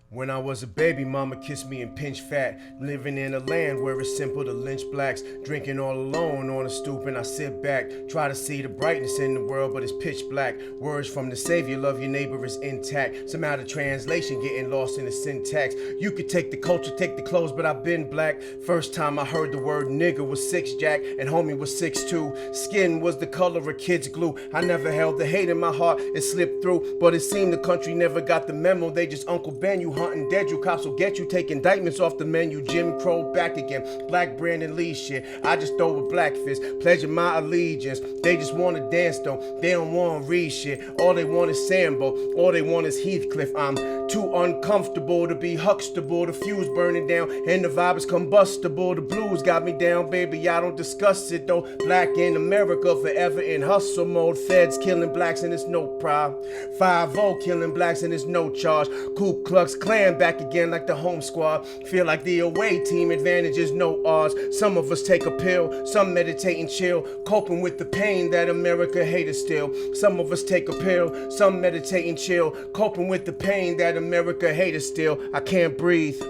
When I was a baby, mama kissed me and pinched fat. Living in a land where it's simple to lynch blacks. Drinking all alone on a stoop and I sit back. Try to see the brightness in the world, but it's pitch black. Words from the savior, love your neighbor is intact. Somehow the translation getting lost in the syntax. You could take the culture, take the clothes, but I've been black. First time I heard the word nigga was 6 Jack and homie was 6'2". Skin was the color of kids' glue. I never held the hate in my heart, it slipped through. But it seemed the country never got the memo. They just Uncle Ben you hunting dead, you cops will get you. Take indictments off the menu. Jim Crow back again. Black Brandon Lee shit. I just throw a black fist, pledging my allegiance. They just want to dance though. They don't want to read shit. All they want is Sambo. All they want is Heathcliff. I'm too uncomfortable to be Huxtable. The fuse burning down and the vibe is combustible. The blues got me down, baby. I don't discuss it though. Black in America forever in hustle mode. Feds killing blacks and it's no problem. 5-0 killing blacks and it's no charge. Ku Klux Klan back again like the home squad. Feel like the away team, advantage is no odds. Some of us take a pill, some meditate and chill, coping with the pain that America hated still. Some of us take a pill, some meditate and chill, coping with the pain that America hated still. I can't breathe.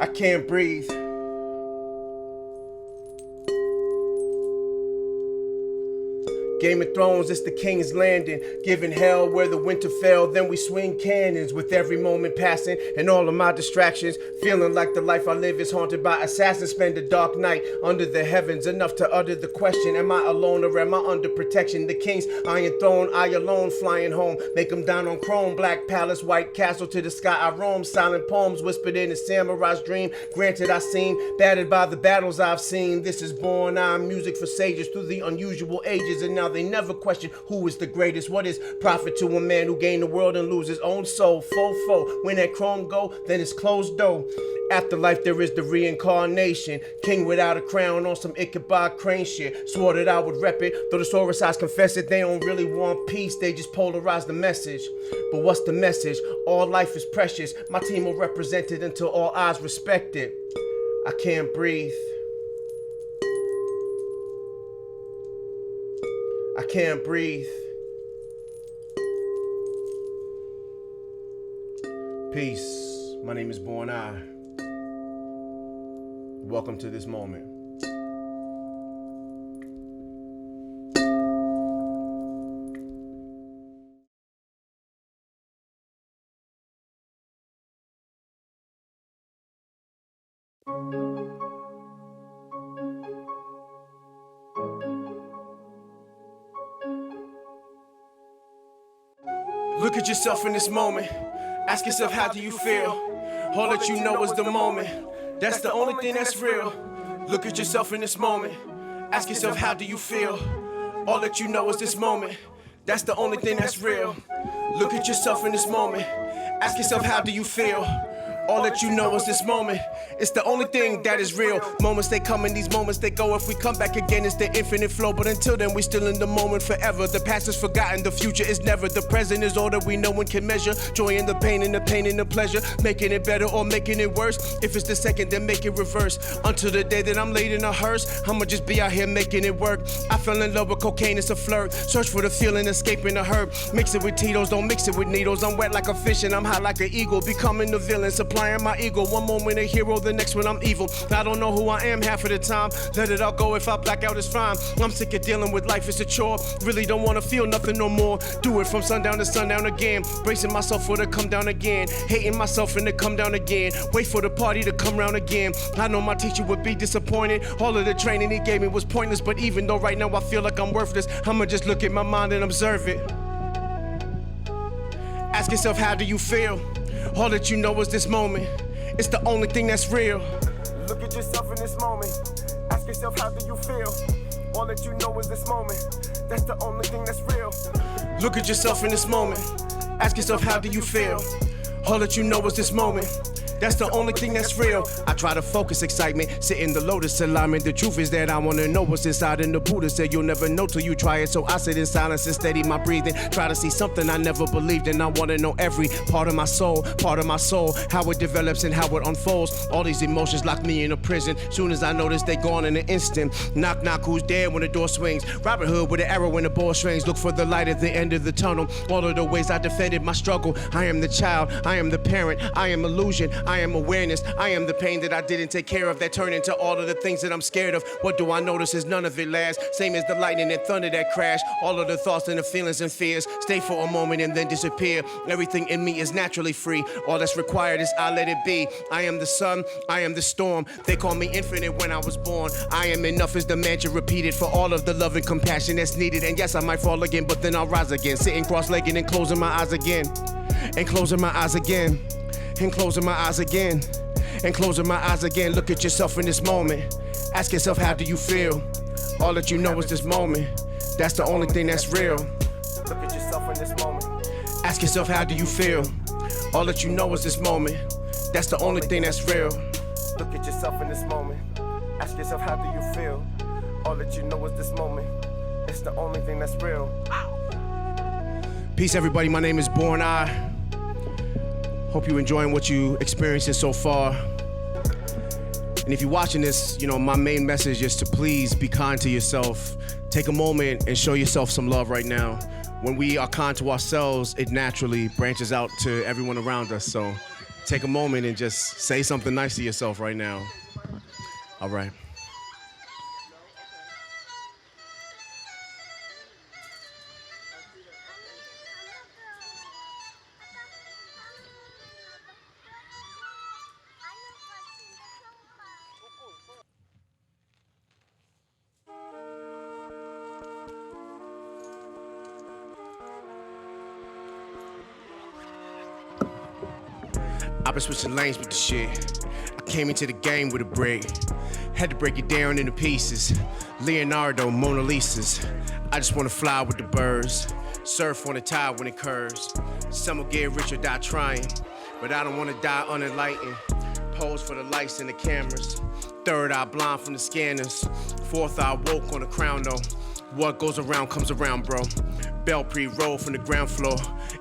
I can't breathe. Game of Thrones, it's the King's Landing. Giving hell where the winter fell. Then we swing cannons with every moment passing and all of my distractions. Feeling like the life I live is haunted by assassins. Spend a dark night under the heavens. Enough to utter the question, am I alone or am I under protection? The King's Iron Throne, I alone flying home. Make them down on chrome. Black palace, white castle, to the sky I roam. Silent poems whispered in a samurai's dream. Granted I seem battered by the battles I've seen. This is born I'm music for sages through the unusual ages. And now they never question who is the greatest. What is profit to a man who gained the world and lose his own soul? Fofo, when that chrome go, then it's closed door. Afterlife there is the reincarnation. King without a crown on some Ichabod Crane shit. Swore that I would rep it, though the Soros eyes confess it. They don't really want peace, they just polarize the message. But what's the message? All life is precious. My team will represent it until all eyes respect it. I can't breathe. I can't breathe. Peace. My name is Born I. Welcome to this moment. Look at yourself in this moment. Ask yourself, how do you feel? All that you know is the moment. That's the only thing that's real. Look at yourself in this moment. Ask yourself, how do you feel? All that you know is this moment. That's the only thing that's real. Look at yourself in this moment. Ask yourself, how do you feel? All that you know is this moment. It's the only thing that is real. Moments they come and these moments they go. If we come back again, it's the infinite flow. But until then, we still in the moment forever. The past is forgotten, the future is never. The present is all that we know and can measure. Joy in the pain and the pleasure. Making it better or making it worse. If it's the second, then make it reverse. Until the day that I'm laid in a hearse, I'ma just be out here making it work. I fell in love with cocaine, it's a flirt. Search for the feeling, escaping the herb. Mix it with Tito's, don't mix it with needles. I'm wet like a fish and I'm high like an eagle. Becoming the villain, supplying my ego. One moment a hero, the next one I'm evil. I don't know who I am half of the time. Let it all go, if I black out it's fine. I'm sick of dealing with life, it's a chore. Really don't wanna feel nothing no more. Do it from sundown to sundown again. Bracing myself for the come down again. Hating myself and to come down again. Wait for the party to come round again. I know my teacher would be disappointed. All of the training he gave me was pointless. But even though right now I feel like I'm worthless, I'ma just look at my mind and observe it. Ask yourself, how do you feel? All that you know is this moment. It's the only thing that's real. Look at yourself in this moment. Ask yourself, how do you feel? All that you know is this moment. That's the only thing that's real. Look at yourself in this moment. Ask yourself, how do you feel? All that you know is this moment. That's the only thing that's real. I try to focus excitement, sit in the lotus alignment. The truth is that I wanna know what's inside, and the Buddha said you'll never know till you try it. So I sit in silence and steady my breathing. Try to see something I never believed in. I wanna know every part of my soul, how it develops and how it unfolds. All these emotions lock me in a prison. Soon as I notice they gone in an instant. Knock, knock, who's there when the door swings? Robin Hood with an arrow in the ball strings. Look for the light at the end of the tunnel. All of the ways I defended my struggle. I am the child, I am the parent, I am illusion, I am awareness, I am the pain that I didn't take care of that turned into all of the things that I'm scared of. What do I notice is none of it lasts. Same as the lightning and thunder that crash. All of the thoughts and the feelings and fears stay for a moment and then disappear. Everything in me is naturally free. All that's required is I let it be. I am the sun, I am the storm. They call me infinite when I was born. I am enough is the mantra repeated for all of the love and compassion that's needed. And yes, I might fall again, but then I'll rise again. Sitting cross-legged and closing my eyes again. And closing my eyes again. And closing my eyes again. And closing my eyes again. Look at yourself in this moment. Ask yourself, how do you feel? All that you know is this moment. That's the only thing that's real. Look at yourself in this moment. Ask yourself, how do you feel? All that you know is this moment. That's the only thing that's real. Look at yourself in this moment. Ask yourself, how do you feel? All that you know is this moment. It's the only thing that's real. Peace, everybody. My name is Born I. Hope you're enjoying what you experiencing so far. And if you're watching this, you know, my main message is to please be kind to yourself. Take a moment and show yourself some love right now. When we are kind to ourselves, it naturally branches out to everyone around us. So take a moment and just say something nice to yourself right now. All right. I've been switching lanes with the shit. I came into the game with a break. Had to break it down into pieces. Leonardo, Mona Lisa's. I just wanna fly with the birds. Surf on the tide when it curves. Some will get rich or die trying, but I don't wanna die unenlightened. Pose for the lights and the cameras. Third eye blind from the scanners. Fourth eye woke on the crown though. What goes around comes around, bro. Bell pre-roll from the ground floor.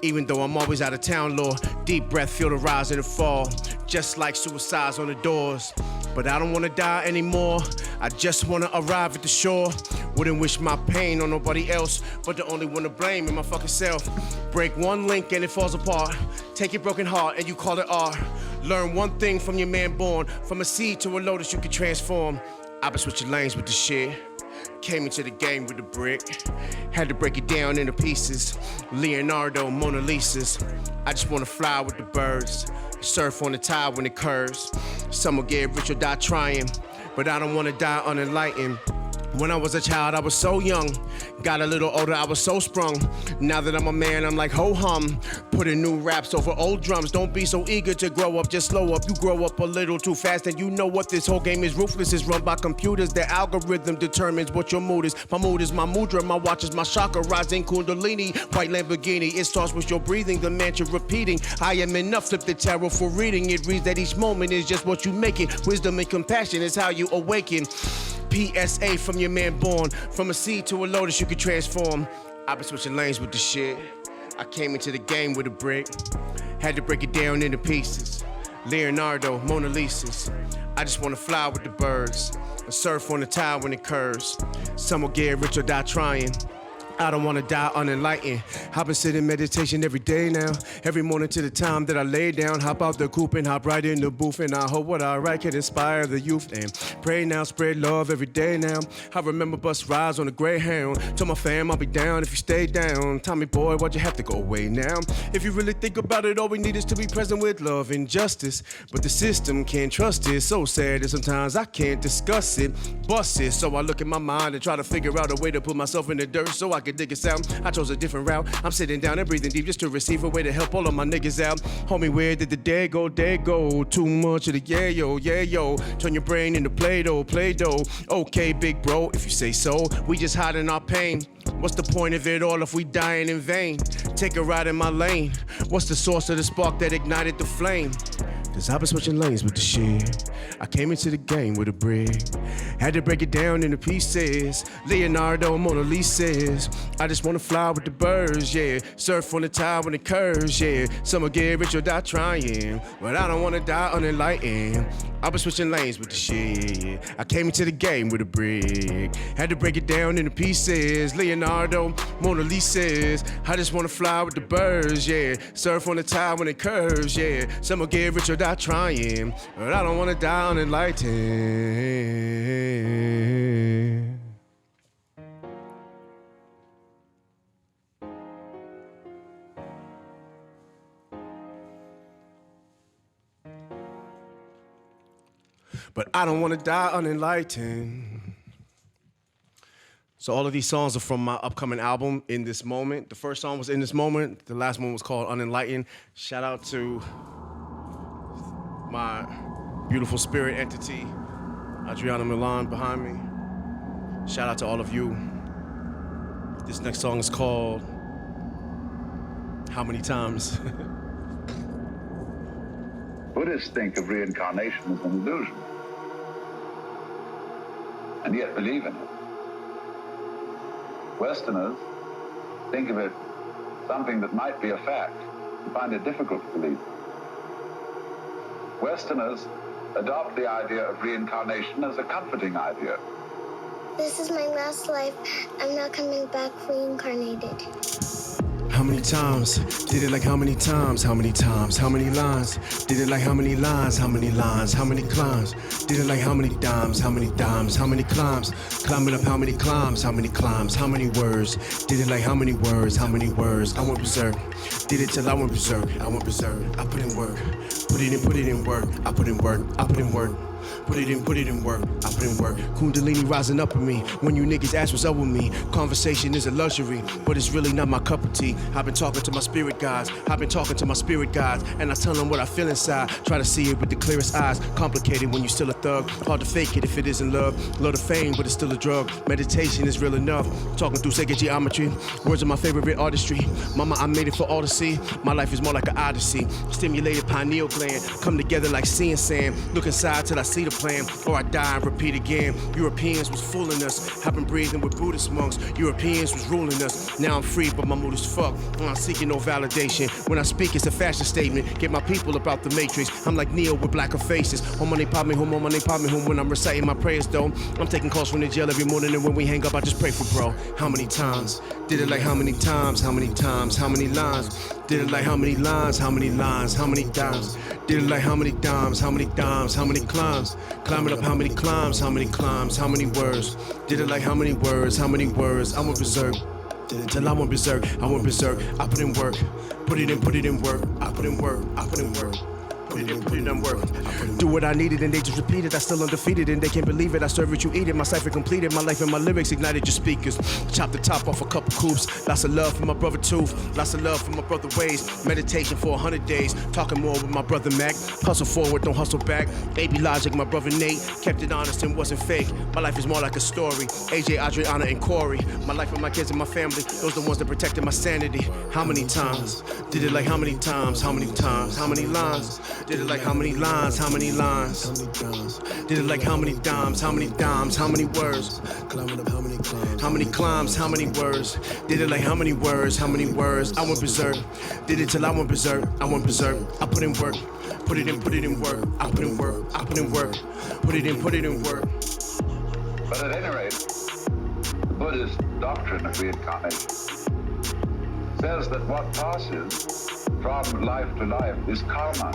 Even though I'm always out of town, Lord. Deep breath, feel the rise and the fall. Just like suicides on the doors. But I don't wanna die anymore. I just wanna arrive at the shore. Wouldn't wish my pain on nobody else, but the only one to blame is my fucking self. Break one link and it falls apart. Take your broken heart and you call it art. Learn one thing from your man born. From a seed to a lotus you can transform. I've been switching lanes with the shit. Came into the game with a brick. Had to break it down into pieces. Leonardo, Mona Lisa's. I just wanna fly with the birds. Surf on the tide when it curves. Some will get rich or die trying, but I don't wanna die unenlightened. When I was a child, I was so young. Got a little older, I was so sprung. Now that I'm a man, I'm like ho-hum. Putting new raps over old drums. Don't be so eager to grow up, just slow up. You grow up a little too fast and you know what this whole game is ruthless. It's run by computers. The algorithm determines what your mood is. My mood is my mudra, my watch is my chakra. Rising kundalini, white Lamborghini. It starts with your breathing, the mantra repeating. I am enough, flip the tarot for reading. It reads that each moment is just what you make it. Wisdom and compassion is how you awaken. PSA from your man born. From a seed to a lotus you can transform. I've been switching lanes with the shit. I came into the game with a brick. Had to break it down into pieces. Leonardo, Mona Lisa's. I just wanna fly with the birds. And surf on the tide when it curves. Some will get rich or die trying. I don't wanna die unenlightened. I've been sitting in meditation every day now. Every morning to the time that I lay down. Hop out the coupe and hop right in the booth. And I hope what I write can inspire the youth. And pray now, spread love every day now. I remember bus rides on the Greyhound. Told my fam I'll be down if you stay down. Tommy boy, why'd you have to go away now? If you really think about it, all we need is to be present with love and justice. But the system can't trust it. So sad that sometimes I can't discuss it. Bust it. So I look at my mind and try to figure out a way to put myself in the dirt so I could dig a sound. I chose a different route. I'm sitting down and breathing deep just to receive a way to help all of my niggas out. Homie, where did the day go? Day go. Too much of the yeah yo. Turn your brain into Play-Doh. Okay, big bro, if you say so. We just hiding our pain. What's the point of it all if we dying in vain? Take a ride in my lane. What's the source of the spark that ignited the flame? Cause I've been switching lanes with the shit. I came into the game with a brick. Had to break it down into pieces. Leonardo, Mona Lisa's. I just wanna fly with the birds, yeah. Surf on the tide when it curves, yeah. Some will get rich or die trying, but I don't wanna die unenlightened. I've been switching lanes with the shit. I came into the game with a brick. Had to break it down into pieces. Leonardo, Mona Lisa's. I just wanna fly with the birds, yeah. Surf on the tide when it curves, yeah. Some will get rich or die trying, but I don't wanna die unenlightened. But I don't wanna die unenlightened. So all of these songs are from my upcoming album, In This Moment. The first song was In This Moment. The last one was called Unenlightened. Shout out to my beautiful spirit entity, Adriana Milan behind me. Shout out to all of you. This next song is called How Many Times? Buddhists think of reincarnation as an illusion, and yet believe in it. Westerners think of it something that might be a fact and find it difficult to believe. Westerners adopt the idea of reincarnation as a comforting idea. This is my last life. I'm not coming back reincarnated. How many times? Did it like how many times? How many times? How many lines? Did it like how many lines? How many lines? How many climbs? Did it like how many dimes? How many dimes? How many climbs? Climbing up how many climbs? How many climbs? How many words? Did it like how many words? How many words? I went berserk. Did it till I went berserk. I went berserk. I put in work. Put it in work. I put in work. I put in work. Put it in work, I put in work. Kundalini rising up in me. When you niggas ask what's up with me, conversation is a luxury, but it's really not my cup of tea. I've been talking to my spirit guides, and I tell them what I feel inside. Try to see it with the clearest eyes. Complicated when you still a thug. Hard to fake it if it isn't love. Love the fame, but it's still a drug. Meditation is real enough. Talking through sacred geometry. Words are my favorite artistry. Mama, I made it for all to see. My life is more like an odyssey. Stimulated pineal gland. Come together like sea and sand. Look inside till I see the plan, or I die and repeat again. Europeans was fooling us. I've been breathing with Buddhist monks. Europeans was ruling us. Now I'm free, but my mood is fucked. I'm seeking no validation. When I speak, it's a fashion statement. Get my people about the matrix. I'm like Neo with blacker faces. Home money pop me home, home money pop me home. When I'm reciting my prayers though, I'm taking calls from the jail every morning, and when we hang up, I just pray for bro. How many times? Did it like how many times? How many times? How many lines? Did it like how many lines? How many lines? How many dimes? Did it like how many dimes? How many dimes? How many climbs? Climbing up how many climbs? How many climbs? How many words? Did it like how many words? How many words? I went berserk. Did it till I went berserk. I went berserk. I put in work. Put it in work. I put in work. I put in work. Put it in work. Do what I needed and they just repeat it. I still undefeated and they can't believe it. I serve it, you eat it. My cipher completed. My life and my lyrics ignited your speakers. Chop the top off a couple coops. Lots of love for my brother Tooth. Lots of love for my brother Ways. Meditation for 100 days. Talking more with my brother Mac. Hustle forward, don't hustle back. AB Logic, my brother Nate. Kept it honest and wasn't fake. My life is more like a story. AJ, Adriana, and Corey. My life and my kids and my family. Those the ones that protected my sanity. How many times? Did it like how many times? How many times? How many lines? Did it like how many lines? How many lines? Did it like how many dimes? How many dimes? How many words? How many climbs? How many words? Did it like how many words? How many words? I went berserk. Did it till I went berserk. I went berserk. I put in work. Put it in work. I put in work. I put in work. Put it in work. But at any rate, the Buddhist doctrine of reincarnation says that what passes from life to life is karma.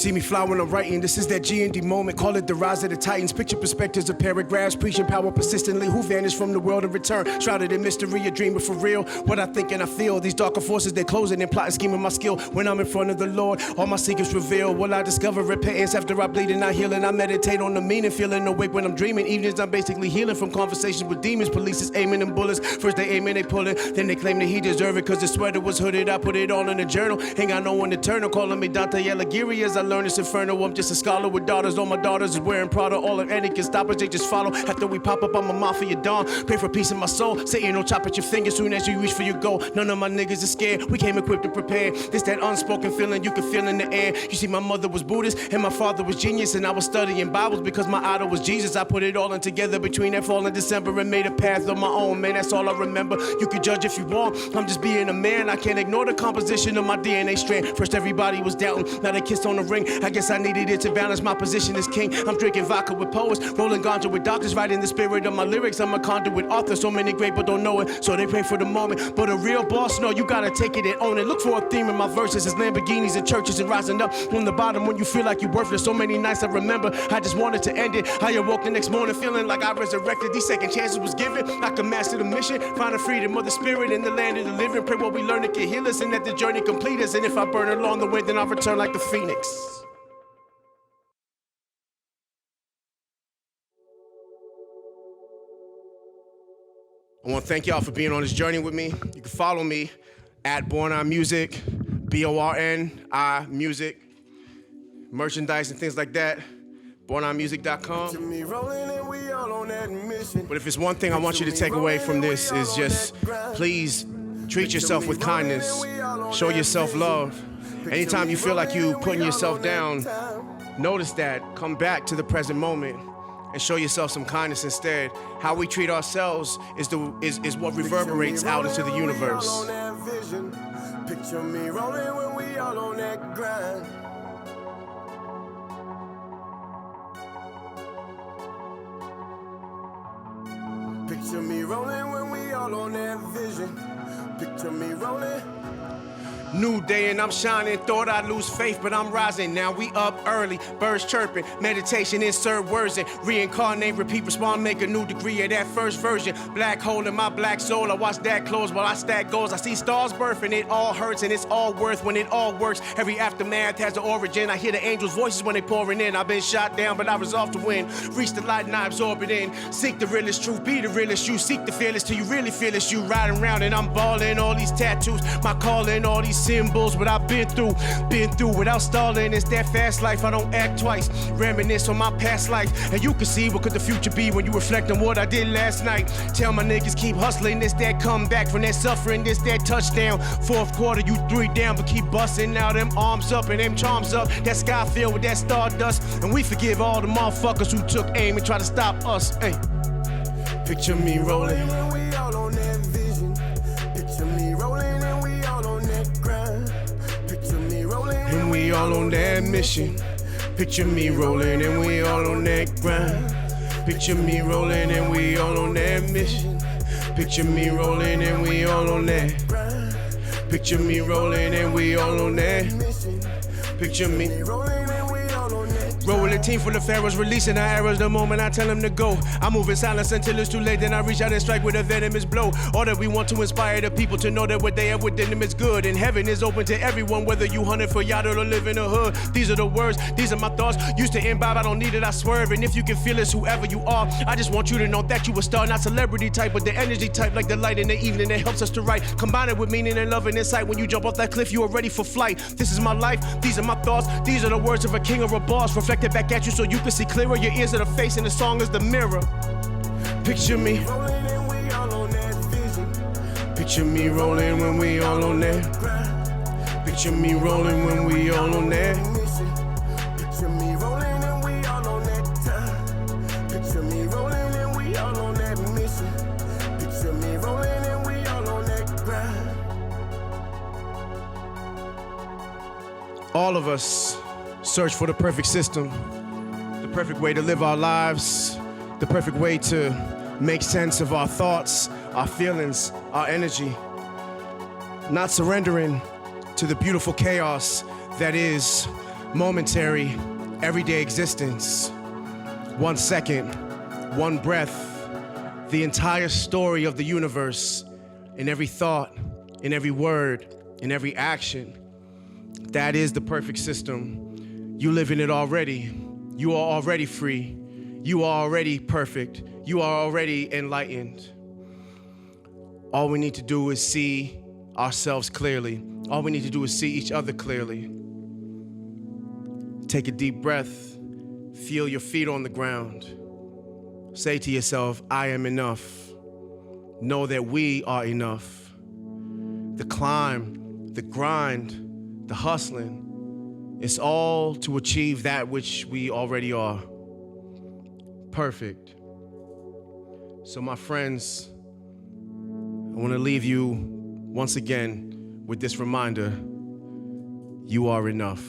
see me fly when I'm writing. This is that G&D moment. Call it the rise of the Titans. Picture perspectives of paragraphs. Preaching power persistently. Who vanished from the world in return? Shrouded in mystery, a dreamer for real. What I think and I feel. These darker forces, they're closing and plotting, scheming my skill. When I'm in front of the Lord, all my secrets reveal. Will I discover repentance after I bleed and I heal? And I meditate on the meaning. Feeling awake when I'm dreaming. Evenings I'm basically healing from conversations with demons. Police is aiming and bullets. First they aiming, they pulling. Then they claim that he deserve it. Cause his sweater was hooded. I put it all in a journal. Ain't got no one to turn. Calling me Dante Alighieri as I learn this inferno. I'm just a scholar with daughters. All my daughters is wearing Prada. All of any can stop us, they just follow. After we pop up, I'm a mafia don. Pray for peace in my soul. Satan don't chop at your fingers soon as you reach for your goal. None of my niggas is scared. We came equipped and prepared. This that unspoken feeling you can feel in the air. You see, my mother was Buddhist and my father was genius, and I was studying Bibles because my idol was Jesus. I put it all in together between that fall and December and made a path on my own, man. That's all I remember. You can judge if you want. I'm just being a man. I can't ignore the composition of my DNA strand. First everybody was doubting. Now they kissed on the ring. I guess I needed it to balance my position as king. I'm drinking vodka with poets, rolling ganja with doctors, writing the spirit of my lyrics. I'm a conduit author. So many great but don't know it, so they pray for the moment. But a real boss, no, you gotta take it and own it. Look for a theme in my verses. It's Lamborghinis and churches and rising up from the bottom when you feel like you're worthless. So many nights I remember I just wanted to end it. I awoke the next morning feeling like I resurrected. These second chances was given. I could master the mission, find the freedom of the spirit in the land of the living. Pray what we learn to can heal us and that the journey complete us. And if I burn along the way, then I'll return like the phoenix. I want to thank y'all for being on this journey with me. You can follow me at Born On Music, BORNI Music, merchandise and things like that. BornOnMusic.com. But if it's one thing I want you to take away from this is just please treat yourself with kindness. Show yourself love. Anytime you feel like you putting yourself down, notice that. Come back to the present moment and show yourself some kindness instead. How we treat ourselves is what reverberates out into the universe. Picture me rolling when we all on that grind. Picture me rolling when we all on that vision. Picture me rolling. New day and I'm shining, thought I'd lose faith, but I'm rising. Now we up early, birds chirping, meditation, insert words and reincarnate, repeat, respond, make a new degree of that first version. Black hole in my black soul, I watch that close while I stack goals. I see stars birthing, it all hurts and it's all worth when it all works. Every aftermath has an origin. I hear the angels' voices when they pouring in. I've been shot down, but I resolve to win. Reach the light and I absorb it in. Seek the realest truth, be the realest you. Seek the fearless till you really feel it's you. Riding around and I'm balling, all these tattoos, my calling, all these symbols, what I've been through without stalling. It's that fast life, I don't act twice. Reminisce on my past life, and you can see what could the future be when you reflect on what I did last night. Tell my niggas keep hustling, this that comeback from that suffering, this that touchdown. Fourth quarter, you 3 down, but keep busting now them arms up and them charms up. That sky filled with that stardust, and we forgive all the motherfuckers who took aim and tried to stop us. Hey, picture me rolling. We all on that vision. Picture me rolling and we all on that grind. Picture me rolling and we all on that mission. Picture me rolling and we all on that grind. Picture me rolling and we all on that mission. Picture me rolling and we all on that. Picture me rolling and we all on that. Picture me rolling and we all on that. rolling a team full of pharaohs, releasing our arrows the moment I tell them to go. I move in silence until it's too late, then I reach out and strike with a venomous blow. All that we want to inspire the people to know that what they have within them is good. And heaven is open to everyone, whether you hunting for yacht or live in the hood. These are the words, these are my thoughts. Used to imbibe, I don't need it, I swerve. And if you can feel it's whoever you are, I just want you to know that you a star, not celebrity type, but the energy type, like the light in the evening that helps us to write. Combine it with meaning and love and insight. When you jump off that cliff, you are ready for flight. This is my life, these are my thoughts. These are the words of a king or a boss, reflected back at you so you can see clearer. Your ears are the face and the song is the mirror. Picture me rolling and we all on that vision. Picture me rolling when we all on that. Picture me rolling when we all on that. Picture me rolling and we all on that time. Picture me rolling and we all on that mission. Picture me rolling and we all on that grind. All of us search for the perfect system, the perfect way to live our lives, the perfect way to make sense of our thoughts, our feelings, our energy. Not surrendering to the beautiful chaos that is Momentary, everyday existence. 1 second, one breath, the entire story of the universe, in every thought, in every word, in every action. That is the perfect system. You live in it already. You are already free. You are already perfect. You are already enlightened. All we need to do is see ourselves clearly. All we need to do is see each other clearly. Take a deep breath. Feel your feet on the ground. Say to yourself, I am enough. Know that we are enough. The climb, the grind, the hustling, it's all to achieve that which we already are. Perfect. So my friends, I want to leave you once again with this reminder: you are enough.